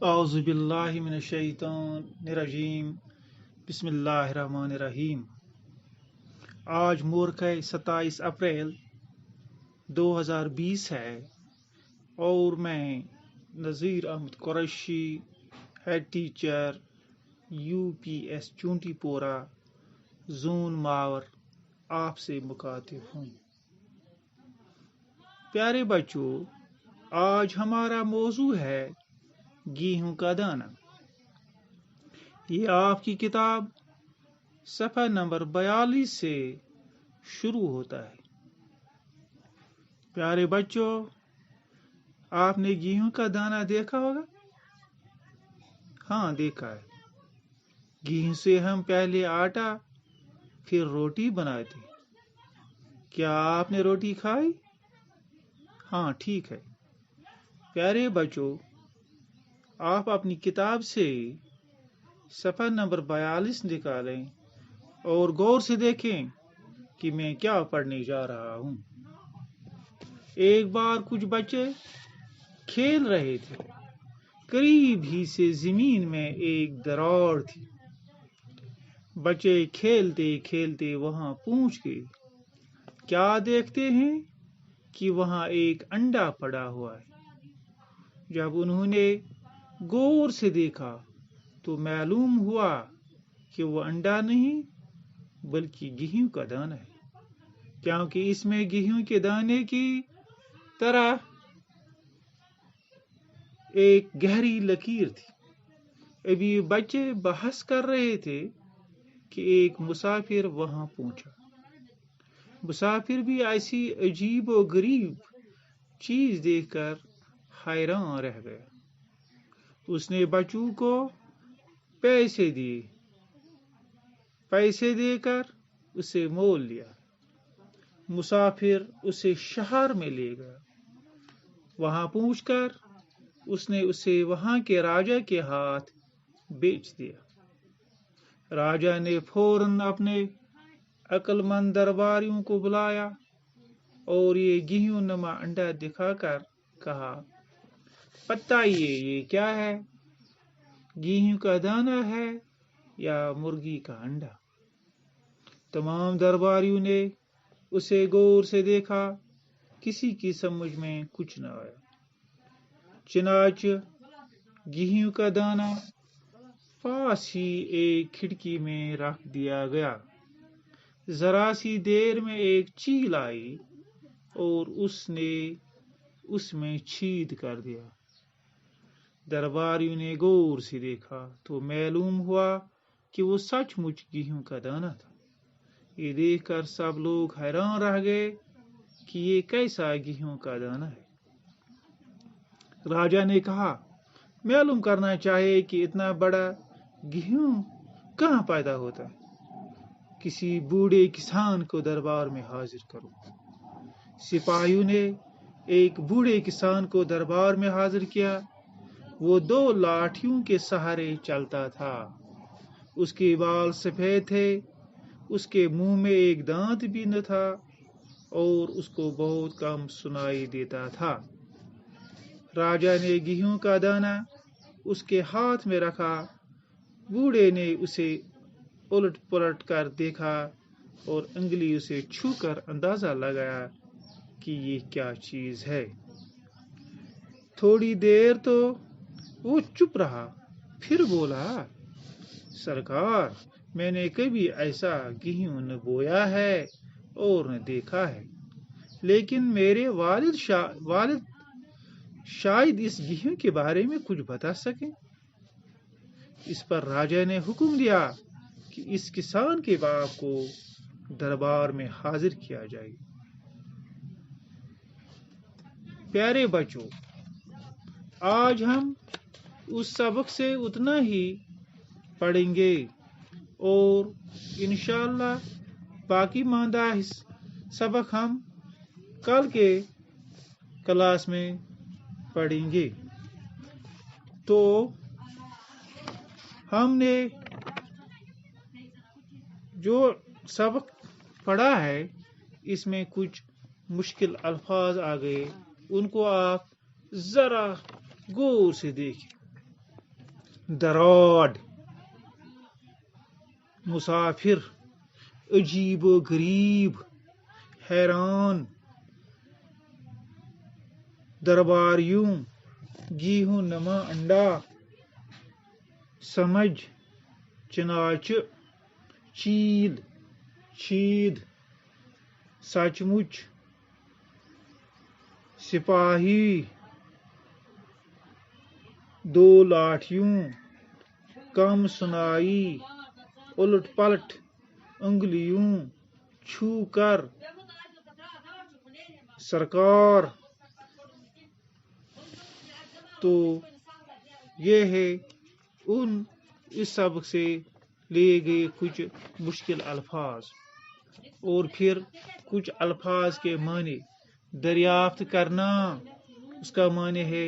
اعوذ باللہ من الشیطان الرجیم بسم اللہ الرحمن الرحیم۔ آج مورکہ 27 اپریل 2020 ہے اور میں Nazir Ahmed Qureshi head teacher UPS Chontipora zone Mawar آپ سے مخاطب ہوں۔ پیارے بچوں، آج ہمارا موضوع ہے گیہوں کا دانہ۔ یہ آپ کی کتاب صفحہ نمبر 42 سے شروع ہوتا ہے۔ پیارے بچوں، آپ نے گیہوں کا دانہ دیکھا ہوگا؟ ہاں، دیکھا ہے۔ گیہوں سے ہم پہلے آٹا پھر روٹی بناتے۔ کیا آپ نے روٹی کھائی؟ ہاں، ٹھیک ہے۔ پیارے بچوں، آپ اپنی کتاب سے صفحہ نمبر 42 نکالیں اور غور سے دیکھیں کہ میں کیا پڑھنے جا رہا ہوں۔ ایک بار کچھ بچے کھیل رہے تھے۔ قریب ہی سے زمین میں ایک دراڑ تھی۔ بچے کھیلتے کھیلتے وہاں پہنچ گئے۔ کیا دیکھتے ہیں کہ وہاں ایک انڈا پڑا ہوا ہے۔ جب انہوں نے غور سے دیکھا تو معلوم ہوا کہ وہ انڈا نہیں بلکہ گیہوں کا دانہ ہے، کیونکہ اس میں گیہوں کے دانے کی طرح ایک گہری لکیر تھی۔ ابھی بچے بحث کر رہے تھے کہ ایک مسافر وہاں پہنچا۔ مسافر بھی ایسی عجیب و غریب چیز دیکھ کر حیران رہ گیا۔ اس نے بچوں کو پیسے دیے۔ پیسے دے کر اسے مول لیا۔ مسافر اسے شہر میں لے گیا۔ وہاں پہنچ کر اس نے اسے وہاں کے راجا کے ہاتھ بیچ دیا۔ راجا نے فوراً اپنے عقل مند درباریوں کو بلایا اور یہ گیہوں نما انڈا دکھا کر کہا، بتائیے یہ کیا ہے؟ گیہوں کا دانہ ہے یا مرغی کا انڈا؟ تمام درباریوں نے اسے غور سے دیکھا۔ کسی کی سمجھ میں کچھ نہ آیا۔ چنانچہ گیہوں کا دانہ پاس ہی ایک کھڑکی میں رکھ دیا گیا۔ ذرا سی دیر میں ایک چیل آئی اور اس نے اس میں چھید کر دیا۔ درباریوں نے غور سے دیکھا تو معلوم ہوا کہ وہ سچ مچ گیہوں کا دانہ تھا۔ یہ دیکھ کر سب لوگ حیران رہ گئے کہ یہ کیسا گیہوں کا دانہ ہے۔ راجا نے کہا، معلوم کرنا چاہیے کہ اتنا بڑا گیہوں کہاں پیدا ہوتا ہے۔ کسی بوڑھے کسان کو دربار میں حاضر کرو۔ سپاہیوں نے ایک بوڑھے کسان کو دربار میں حاضر کیا۔ وہ 2 لاٹھیوں کے سہارے چلتا تھا۔ اس کے بال سفید تھے، اس کے منہ میں ایک دانت بھی نہ تھا اور اس کو بہت کم سنائی دیتا تھا۔ راجا نے گیہوں کا دانہ اس کے ہاتھ میں رکھا۔ بوڑھے نے اسے الٹ پلٹ کر دیکھا اور انگلی سے چھو کر اندازہ لگایا کہ یہ کیا چیز ہے۔ تھوڑی دیر تو وہ چپ رہا، پھر بولا، سرکار، میں نے کبھی ایسا گیہوں نہ بویا ہے اور نہ دیکھا ہے، لیکن میرے والد شاید اس گیہوں کے بارے میں کچھ بتا سکیں۔ اس پر راجا نے حکم دیا کہ اس کسان کے باپ کو دربار میں حاضر کیا جائے۔ پیارے بچوں، آج ہم اس سبق سے اتنا ہی پڑھیں گے اور انشاءاللہ باقی ماندہ سبق ہم کل کے کلاس میں پڑھیں گے۔ تو ہم نے جو سبق پڑھا ہے اس میں کچھ مشکل الفاظ آ گئے، ان کو آپ ذرا غور سے دیکھیں۔ دراڈ، مسافر، عجیب و غریب، حیران، درباریوں، گیہوں نما انڈا، سمجھ، چنانچہ، چیل، شید، سچ مچ، سپاہی، دو لاٹھیوں، کم سنائی، الٹ پلٹ، انگلیوں، چھو کر، سرکار۔ تو یہ ہے اس سبق سے لیے گئے کچھ مشکل الفاظ، اور پھر کچھ الفاظ کے معنی دریافت کرنا، اس کا معنی ہے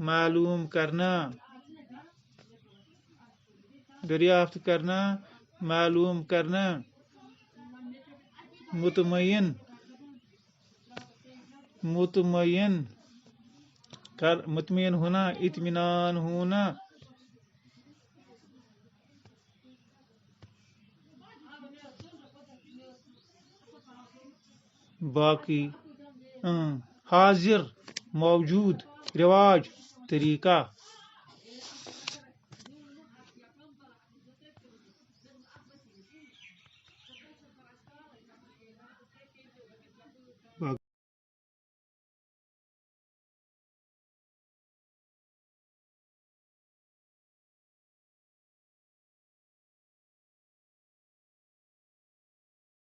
معلوم کرنا، دریافت کرنا، معلوم کرنا، مطمئن ہونا، اطمینان ہونا۔ باقی حاضر، موجود، رواج، طریقہ۔